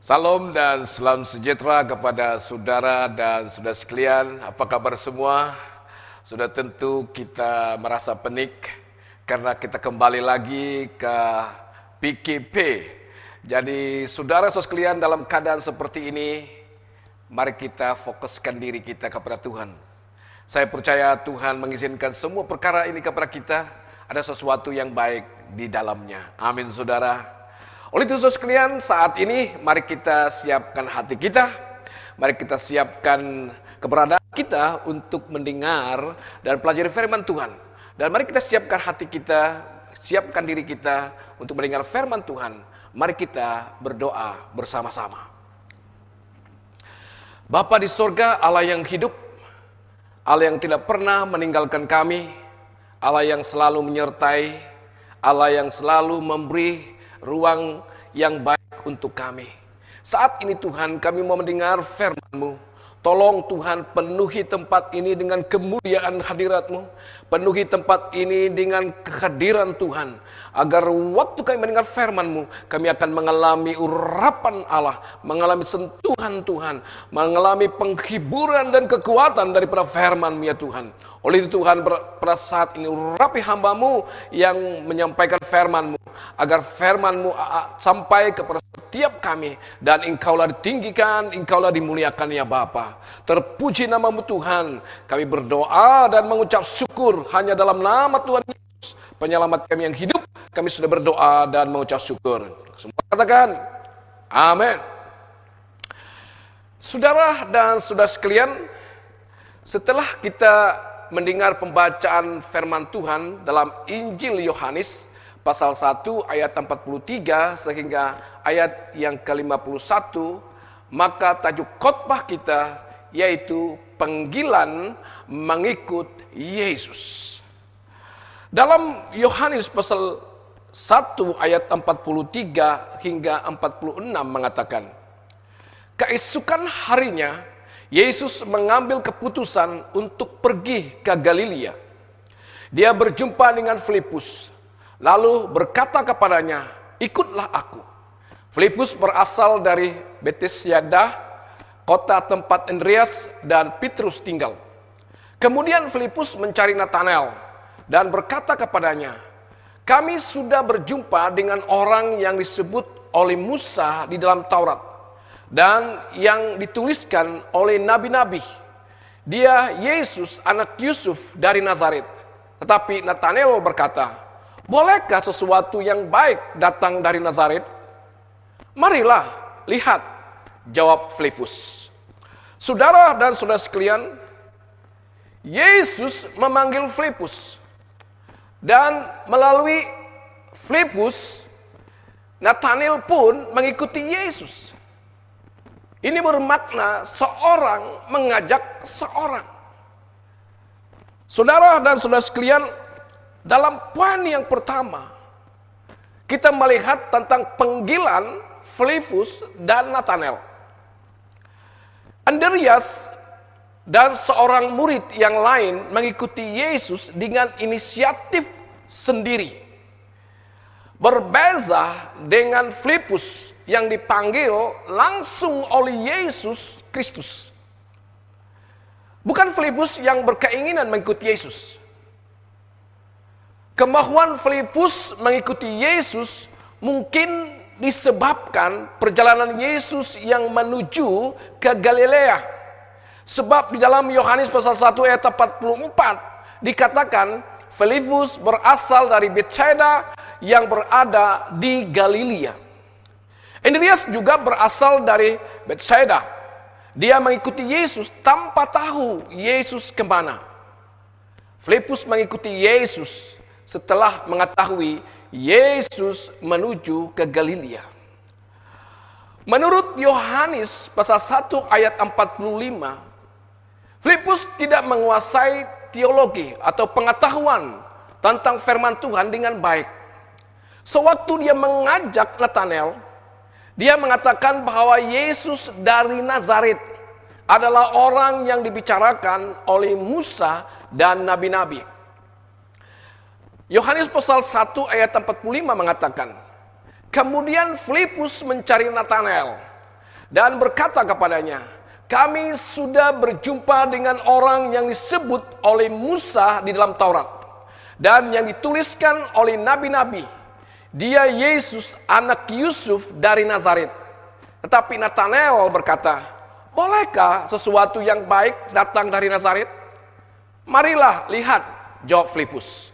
Salam dan salam sejahtera kepada saudara dan saudara sekalian. Apa kabar semua? Sudah tentu kita merasa penik karena kita kembali lagi ke PKP. Jadi saudara-saudara sekalian, dalam keadaan seperti ini, mari kita fokuskan diri kita kepada Tuhan. Saya percaya Tuhan mengizinkan semua perkara ini kepada kita, ada sesuatu yang baik di dalamnya. Amin saudara. Oleh itu saudara sekalian, saat ini mari kita siapkan hati kita, mari kita siapkan keberadaan kita untuk mendengar dan pelajari firman Tuhan. Dan mari kita siapkan hati kita, siapkan diri kita untuk mendengar firman Tuhan. Mari kita berdoa bersama-sama. Bapa di sorga, Allah yang hidup, Allah yang tidak pernah meninggalkan kami, Allah yang selalu menyertai, Allah yang selalu memberi ruang yang baik untuk kami. Saat ini Tuhan, kami mau mendengar firman-Mu. Tolong Tuhan, penuhi tempat ini dengan kemuliaan hadirat-Mu. Penuhi tempat ini dengan kehadiran Tuhan. Agar waktu kami mendengar firman-Mu, kami akan mengalami urapan Allah, mengalami sentuhan Tuhan, mengalami penghiburan dan kekuatan daripada firman-Mu ya Tuhan. Oleh itu Tuhan, pada saat ini urapi hamba-Mu yang menyampaikan firman-Mu, agar firman-Mu sampai kepada setiap kami, dan Engkaulah ditinggikan, Engkaulah dimuliakan ya Bapa. Terpuji nama-Mu Tuhan. Kami berdoa dan mengucap syukur hanya dalam nama Tuhan Yesus, penyelamat kami yang hidup. Kami sudah berdoa dan mengucap syukur. Semua katakan amin. Saudara dan saudara sekalian, setelah kita mendengar pembacaan firman Tuhan dalam Injil Yohanes pasal 1 ayat 43 sehingga ayat yang ke-51, maka tajuk khotbah kita yaitu panggilan mengikut Yesus. Dalam Yohanes pasal 1 ayat 43 hingga 46 mengatakan, keesokan harinya Yesus mengambil keputusan untuk pergi ke Galilea. Dia berjumpa dengan Filipus, lalu berkata kepadanya, ikutlah aku. Filipus berasal dari Betsaida, kota tempat Andreas dan Petrus tinggal. Kemudian Filipus mencari Natanael dan berkata kepadanya, kami sudah berjumpa dengan orang yang disebut oleh Musa di dalam Taurat dan yang dituliskan oleh nabi-nabi. Dia Yesus anak Yusuf dari Nazaret. Tetapi Natanael berkata, bolehkah sesuatu yang baik datang dari Nazaret? Marilah, lihat, jawab Filipus. Saudara dan saudara sekalian, Yesus memanggil Filipus. Dan melalui Filipus, Natanael pun mengikuti Yesus. Ini bermakna seorang mengajak seorang. Saudara dan saudara sekalian, dalam poin yang pertama, kita melihat tentang panggilan Filipus dan Natanael. Andreas dan seorang murid yang lain mengikuti Yesus dengan inisiatif sendiri. Berbeza dengan Filipus yang dipanggil langsung oleh Yesus Kristus. Bukan Filipus yang berkeinginan mengikuti Yesus. Kemahuan Filipus mengikuti Yesus mungkin disebabkan perjalanan Yesus yang menuju ke Galilea. Sebab di dalam Yohanes pasal 1 ayat 44 dikatakan Filipus berasal dari Betsaida yang berada di Galilea. Andreas juga berasal dari Betsaida. Dia mengikuti Yesus tanpa tahu Yesus kemana. Filipus mengikuti Yesus setelah mengetahui Yesus menuju ke Galilea. Menurut Yohanes pasal 1 ayat 45, Filipus tidak menguasai teologi atau pengetahuan tentang firman Tuhan dengan baik. Sewaktu dia mengajak Natanael, dia mengatakan bahwa Yesus dari Nazaret adalah orang yang dibicarakan oleh Musa dan nabi-nabi. Yohanes pasal 1 ayat 45 mengatakan, kemudian Filipus mencari Natanael dan berkata kepadanya, "Kami sudah berjumpa dengan orang yang disebut oleh Musa di dalam Taurat dan yang dituliskan oleh nabi-nabi. Dia Yesus anak Yusuf dari Nazaret." Tetapi Natanael berkata, "Bolehkah sesuatu yang baik datang dari Nazaret?" "Marilah lihat," jawab Filipus.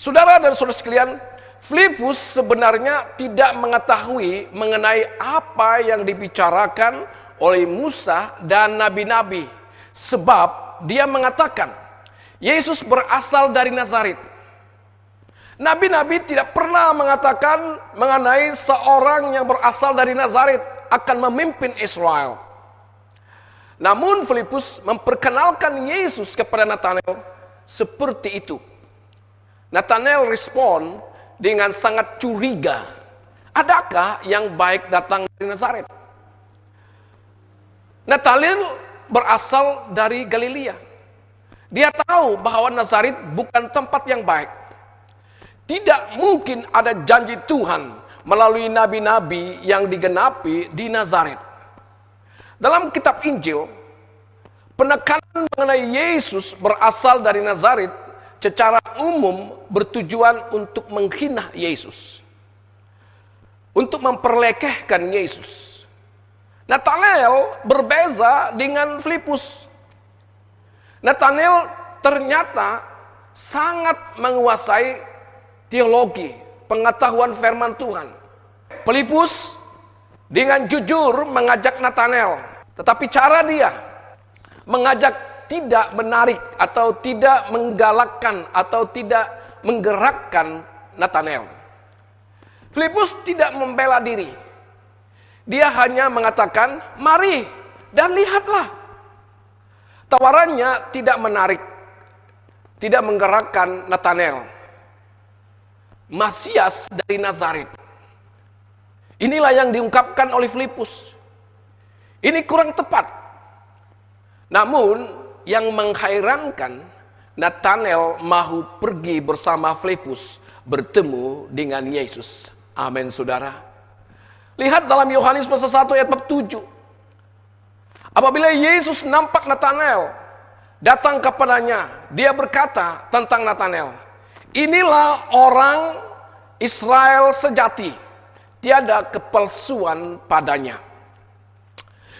Saudara dan saudara sekalian, Filipus sebenarnya tidak mengetahui mengenai apa yang dibicarakan oleh Musa dan nabi-nabi, sebab dia mengatakan Yesus berasal dari Nazaret. Nabi-nabi tidak pernah mengatakan mengenai seorang yang berasal dari Nazaret akan memimpin Israel. Namun Filipus memperkenalkan Yesus kepada Natanael seperti itu. Natanael respon dengan sangat curiga. Adakah yang baik datang dari Nazaret? Natanael berasal dari Galilea. Dia tahu bahwa Nazaret bukan tempat yang baik. Tidak mungkin ada janji Tuhan melalui nabi-nabi yang digenapi di Nazaret. Dalam kitab Injil, penekanan mengenai Yesus berasal dari Nazaret secara umum bertujuan untuk menghina Yesus, untuk memperlekehkan Yesus. Natanael berbeza dengan Filipus. Natanael ternyata sangat menguasai teologi, pengetahuan firman Tuhan. Filipus dengan jujur mengajak Natanael, tetapi cara dia mengajak tidak menarik atau tidak menggalakkan atau tidak menggerakkan Natanael. Filipus tidak membela diri. Dia hanya mengatakan, "Mari dan lihatlah." Tawarannya tidak menarik, tidak menggerakkan Natanael. Masias dari Nazaret. Inilah yang diungkapkan oleh Filipus. Ini kurang tepat. Namun yang menghairankan, Natanael mahu pergi bersama Filipus bertemu dengan Yesus. Amin, saudara. Lihat dalam Yohanes pasal 1 ayat 7. Apabila Yesus nampak Natanael datang kepadanya, dia berkata tentang Natanael, "Inilah orang Israel sejati, tiada kepalsuan padanya."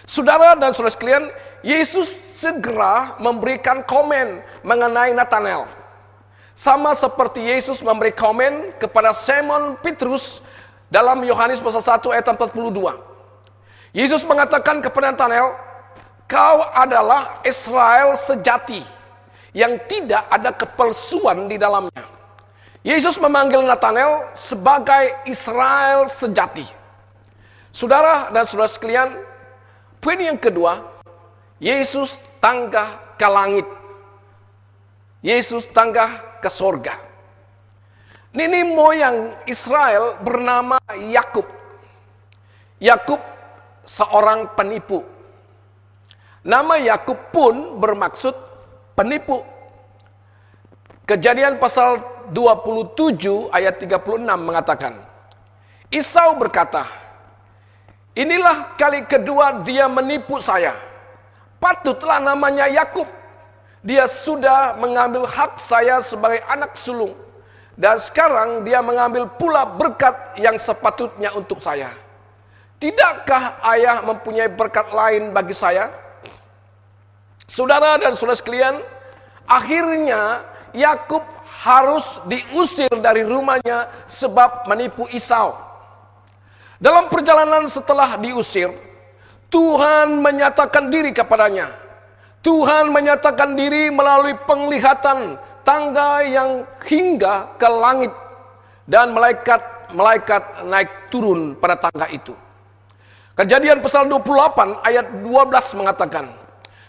Saudara dan saudara sekalian, Yesus segera memberikan komen mengenai Natanael. Sama seperti Yesus memberi komen kepada Simon Petrus dalam Yohanes pasal 1 ayat 42. Yesus mengatakan kepada Natanael, "Kau adalah Israel sejati yang tidak ada kepalsuan di dalamnya." Yesus memanggil Natanael sebagai Israel sejati. Saudara dan saudara sekalian, poin yang kedua, Yesus tanggah ke langit. Yesus tanggah ke sorga. Nenek moyang Israel bernama Yakub. Yakub seorang penipu. Nama Yakub pun bermaksud penipu. Kejadian pasal 27 ayat 36 mengatakan, Esau berkata, "Inilah kali kedua dia menipu saya. Patutlah namanya Yakub. Dia sudah mengambil hak saya sebagai anak sulung. Dan sekarang dia mengambil pula berkat yang sepatutnya untuk saya. Tidakkah ayah mempunyai berkat lain bagi saya?" Saudara dan saudara sekalian, akhirnya Yakub harus diusir dari rumahnya sebab menipu Esau. Dalam perjalanan setelah diusir, Tuhan menyatakan diri kepadanya. Tuhan menyatakan diri melalui penglihatan tangga yang hingga ke langit. Dan malaikat naik turun pada tangga itu. Kejadian pasal 28 ayat 12 mengatakan,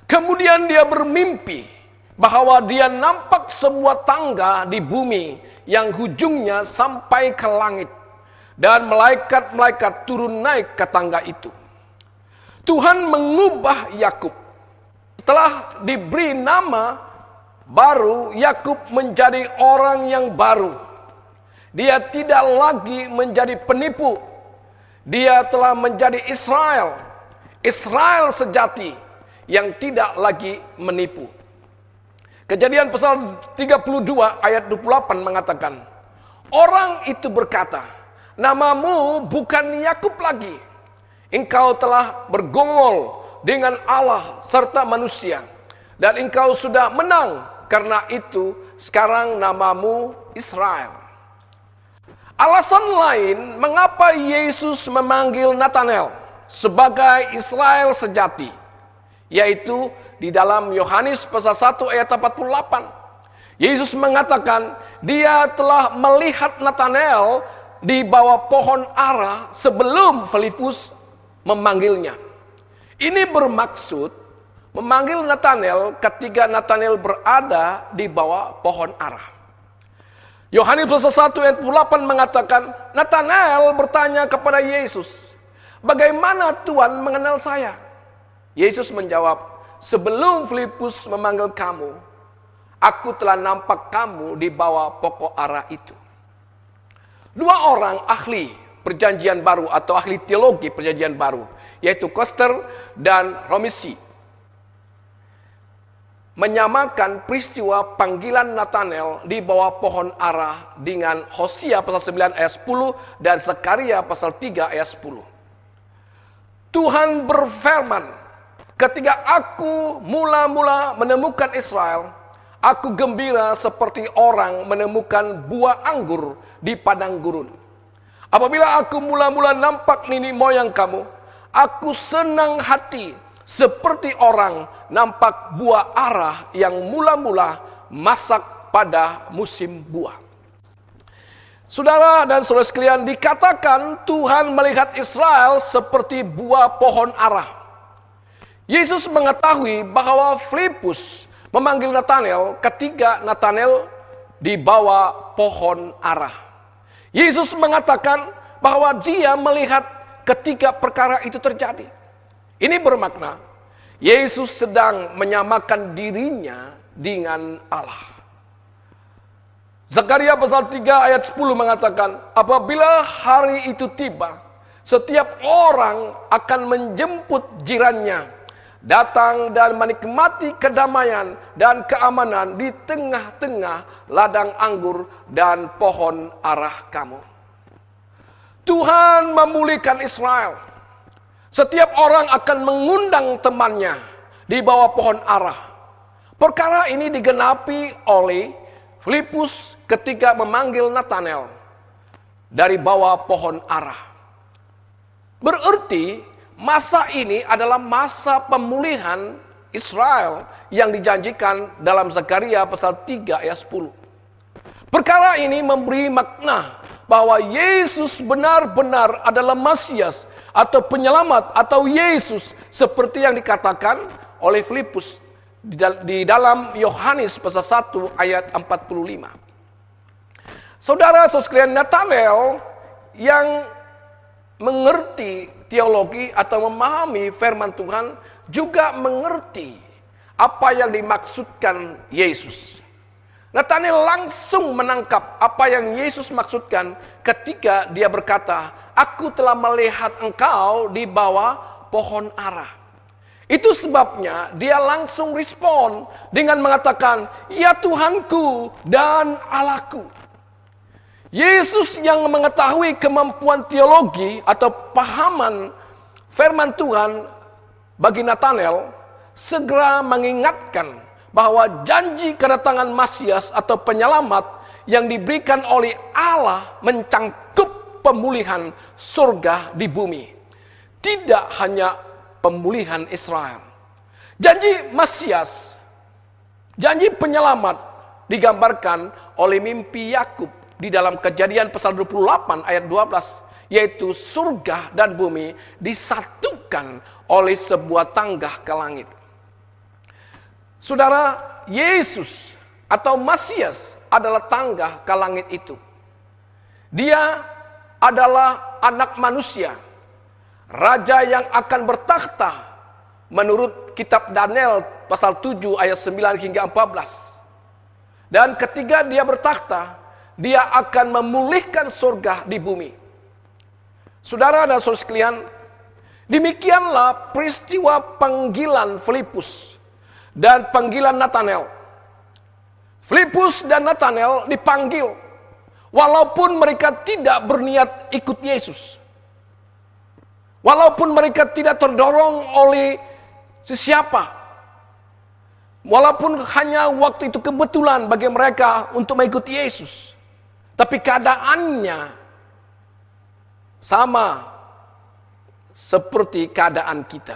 "Kemudian dia bermimpi bahwa dia nampak sebuah tangga di bumi yang hujungnya sampai ke langit. Dan malaikat-malaikat turun naik ke tangga itu." Tuhan mengubah Yakub. Setelah diberi nama baru, Yakub menjadi orang yang baru. Dia tidak lagi menjadi penipu. Dia telah menjadi Israel Israel sejati yang tidak lagi menipu. Kejadian pasal 32 ayat 28 mengatakan, orang itu berkata, namamu bukan Yakub lagi. Engkau telah bergumul dengan Allah serta manusia. Dan engkau sudah menang. Karena itu sekarang namamu Israel. Alasan lain mengapa Yesus memanggil Nathanael sebagai Israel sejati, yaitu di dalam Yohanes pasal 1 ayat 48. Yesus mengatakan dia telah melihat Nathanael di bawah pohon ara sebelum Filipus memanggilnya. Ini bermaksud memanggil Nathanael ketika Nathanael berada di bawah pohon ara. Yohanes pasal 1 ayat 48 mengatakan, Nathanael bertanya kepada Yesus, bagaimana Tuhan mengenal saya? Yesus menjawab, sebelum Filipus memanggil kamu, aku telah nampak kamu di bawah pokok ara itu. Dua orang ahli perjanjian baru atau ahli teologi perjanjian baru, yaitu Koster dan Romisi, menyamakan peristiwa panggilan Nathanael di bawah pohon ara dengan Hosea pasal 9 ayat 10 dan Zakaria pasal 3 ayat 10. Tuhan berfirman, ketika aku mula-mula menemukan Israel, aku gembira seperti orang menemukan buah anggur di padang gurun. Apabila aku mula-mula nampak nenek moyang kamu, aku senang hati seperti orang nampak buah ara yang mula-mula masak pada musim buah. Saudara dan saudara sekalian, dikatakan Tuhan melihat Israel seperti buah pohon ara. Yesus mengetahui bahwa Filipus memanggil Nathanael ketika Nathanael di bawah pohon ara. Yesus mengatakan bahwa dia melihat ketika perkara itu terjadi. Ini bermakna Yesus sedang menyamakan dirinya dengan Allah. Zakaria pasal 3 ayat 10 mengatakan, apabila hari itu tiba, setiap orang akan menjemput jirannya, datang dan menikmati kedamaian dan keamanan di tengah-tengah ladang anggur dan pohon arah kamu. Tuhan memulihkan Israel. Setiap orang akan mengundang temannya di bawah pohon arah. Perkara ini digenapi oleh Filipus ketika memanggil Nathanael dari bawah pohon arah. Berarti masa ini adalah masa pemulihan Israel yang dijanjikan dalam Zakaria pasal 3 ayat 10. Perkara ini memberi makna bahwa Yesus benar-benar adalah Mesias atau penyelamat atau Yesus seperti yang dikatakan oleh Filipus di dalam Yohanes pasal 1 ayat 45. Saudara-saudara sekalian, Nathanael yang mengerti teologi atau memahami firman Tuhan juga mengerti apa yang dimaksudkan Yesus. Nathanael langsung menangkap apa yang Yesus maksudkan ketika dia berkata, aku telah melihat engkau di bawah pohon ara. Itu sebabnya dia langsung respon dengan mengatakan, ya Tuhanku dan Allahku. Yesus yang mengetahui kemampuan teologi atau pahaman firman Tuhan bagi Nathanael segera mengingatkan bahwa janji kedatangan Mesias atau penyelamat yang diberikan oleh Allah mencangkup pemulihan surga di bumi. Tidak hanya pemulihan Israel. Janji Mesias, janji penyelamat digambarkan oleh mimpi Yakub di dalam Kejadian pasal 28 ayat 12, yaitu surga dan bumi disatukan oleh sebuah tangga ke langit. Saudara, Yesus atau Mesias adalah tangga ke langit itu. Dia adalah anak manusia, raja yang akan bertakhta menurut kitab Daniel pasal 7 ayat 9 hingga 14. Dan ketika dia bertakhta, dia akan memulihkan surga di bumi. Saudara dan saudara sekalian, Demikianlah peristiwa panggilan Filipus dan panggilan Nathanael. Filipus dan Nathanael dipanggil walaupun mereka tidak berniat ikut Yesus. Walaupun mereka tidak terdorong oleh sesiapa. Walaupun hanya waktu itu kebetulan bagi mereka untuk mengikuti Yesus. Tapi keadaannya sama seperti keadaan kita.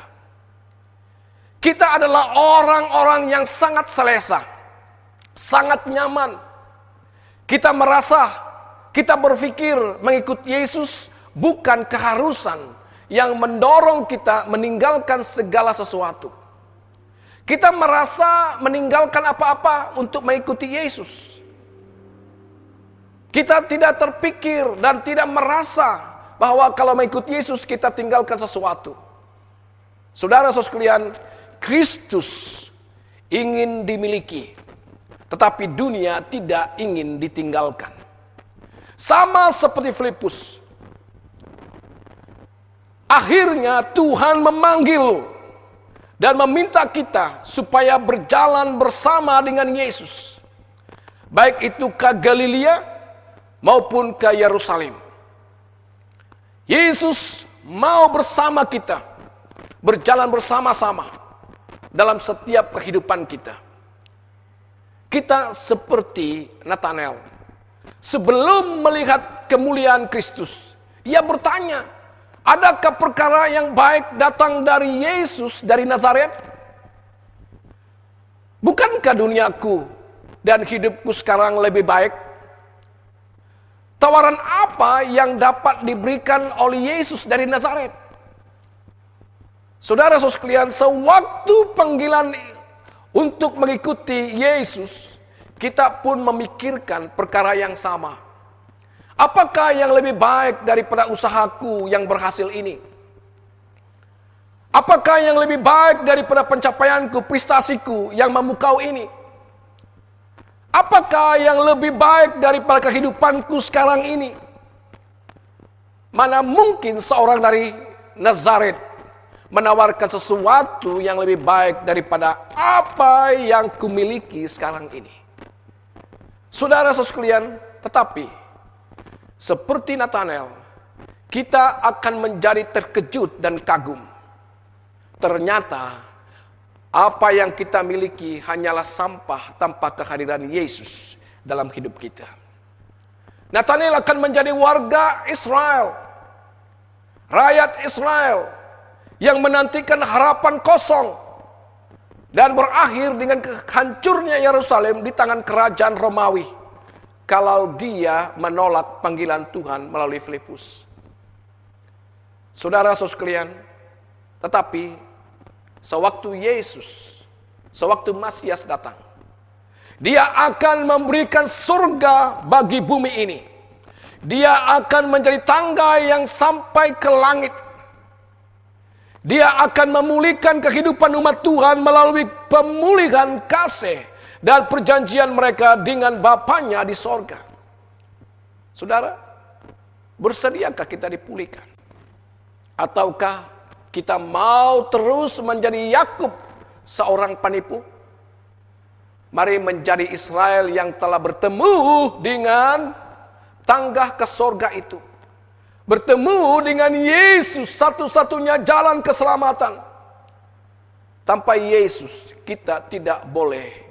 Kita adalah orang-orang yang sangat selesa, sangat nyaman. Kita merasa, kita berpikir mengikuti Yesus bukan keharusan yang mendorong kita meninggalkan segala sesuatu. Kita merasa meninggalkan apa-apa untuk mengikuti Yesus. Kita tidak terpikir dan tidak merasa bahwa kalau mengikuti Yesus kita tinggalkan sesuatu. Saudara-saudara sekalian, Kristus ingin dimiliki, tetapi dunia tidak ingin ditinggalkan. Sama seperti Filipus. Akhirnya Tuhan memanggil dan meminta kita supaya berjalan bersama dengan Yesus. Baik itu ke Galilea maupun ke Yerusalem. Yesus mau bersama kita, berjalan bersama-sama dalam setiap kehidupan kita. Kita seperti Nathanael. Sebelum melihat kemuliaan Kristus, ia bertanya, adakah perkara yang baik datang dari Yesus dari Nazaret? Bukankah duniaku dan hidupku sekarang lebih baik? Tawaran apa yang dapat diberikan oleh Yesus dari Nazaret? Saudara-saudara sekalian, sewaktu panggilan untuk mengikuti Yesus, kita pun memikirkan perkara yang sama. Apakah yang lebih baik daripada usahaku yang berhasil ini? Apakah yang lebih baik daripada pencapaianku, prestasiku yang memukau ini? Apakah yang lebih baik daripada kehidupanku sekarang ini? Mana mungkin seorang dari Nazaret menawarkan sesuatu yang lebih baik daripada apa yang kumiliki sekarang ini? Saudara-saudara sekalian, tetapi seperti Nathanael, kita akan menjadi terkejut dan kagum. Ternyata apa yang kita miliki hanyalah sampah tanpa kehadiran Yesus dalam hidup kita. Nathanael akan menjadi warga Israel, rakyat Israel yang menantikan harapan kosong dan berakhir dengan hancurnya Yerusalem di tangan kerajaan Romawi. Kalau dia menolak panggilan Tuhan melalui Filipus. Saudara-saudara sekalian, tetapi sewaktu Masias datang, dia akan memberikan surga bagi bumi ini. Dia akan menjadi tangga yang sampai ke langit. Dia akan memulihkan kehidupan umat Tuhan melalui pemulihan kasih dan perjanjian mereka dengan Bapanya di sorga. Saudara, bersediakah kita dipulihkan? Ataukah kita mau terus menjadi Yakub, seorang penipu? Mari menjadi Israel yang telah bertemu dengan tangga ke sorga itu. Bertemu dengan Yesus, satu-satunya jalan keselamatan. Tanpa Yesus kita tidak boleh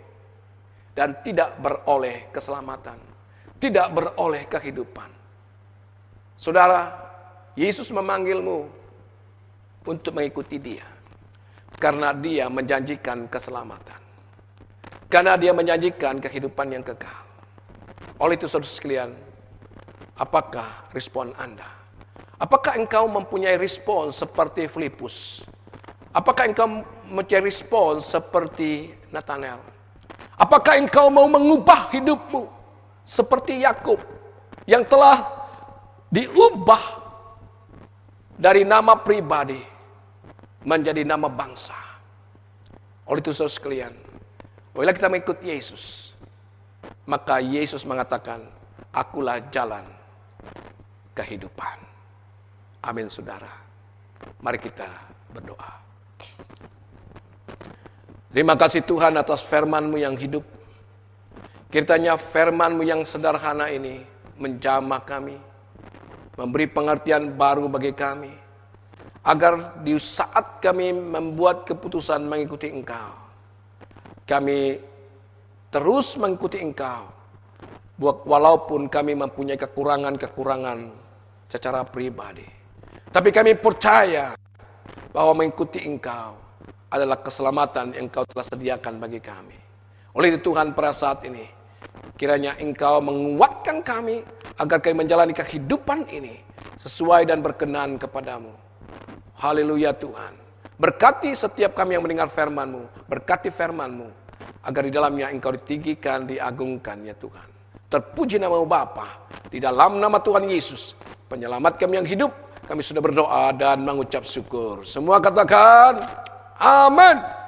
dan tidak beroleh keselamatan, tidak beroleh kehidupan. Saudara, Yesus memanggilmu untuk mengikuti Dia, karena Dia menjanjikan keselamatan, karena Dia menjanjikan kehidupan yang kekal. Oleh itu, saudara sekalian, apakah respon Anda? Apakah engkau mempunyai respon seperti Filipus? Apakah engkau mempunyai respon seperti Nathanael? Apakah engkau mau mengubah hidupmu seperti Yakub yang telah diubah dari nama pribadi menjadi nama bangsa? Oleh itu saudara sekalian, bila kita mengikut Yesus, maka Yesus mengatakan, akulah jalan kehidupan. Amin saudara. Mari kita berdoa. Terima kasih Tuhan atas firman-Mu yang hidup. Kiranya firman-Mu yang sederhana ini menjamah kami, memberi pengertian baru bagi kami, agar di saat kami membuat keputusan mengikuti Engkau, kami terus mengikuti Engkau, walaupun kami mempunyai kekurangan-kekurangan secara pribadi. Tapi kami percaya bahwa mengikuti Engkau adalah keselamatan yang Engkau telah sediakan bagi kami. Oleh itu Tuhan, pada saat ini, kiranya Engkau menguatkan kami agar kami menjalani kehidupan ini sesuai dan berkenan kepadamu. Haleluya Tuhan. Berkati setiap kami yang mendengar firman-Mu. Berkati firman-Mu, agar di dalamnya Engkau ditinggikan, diagungkan ya Tuhan. Terpuji nama-Mu Bapa. Di dalam nama Tuhan Yesus, penyelamat kami yang hidup, kami sudah berdoa dan mengucap syukur. Semua katakan, amin.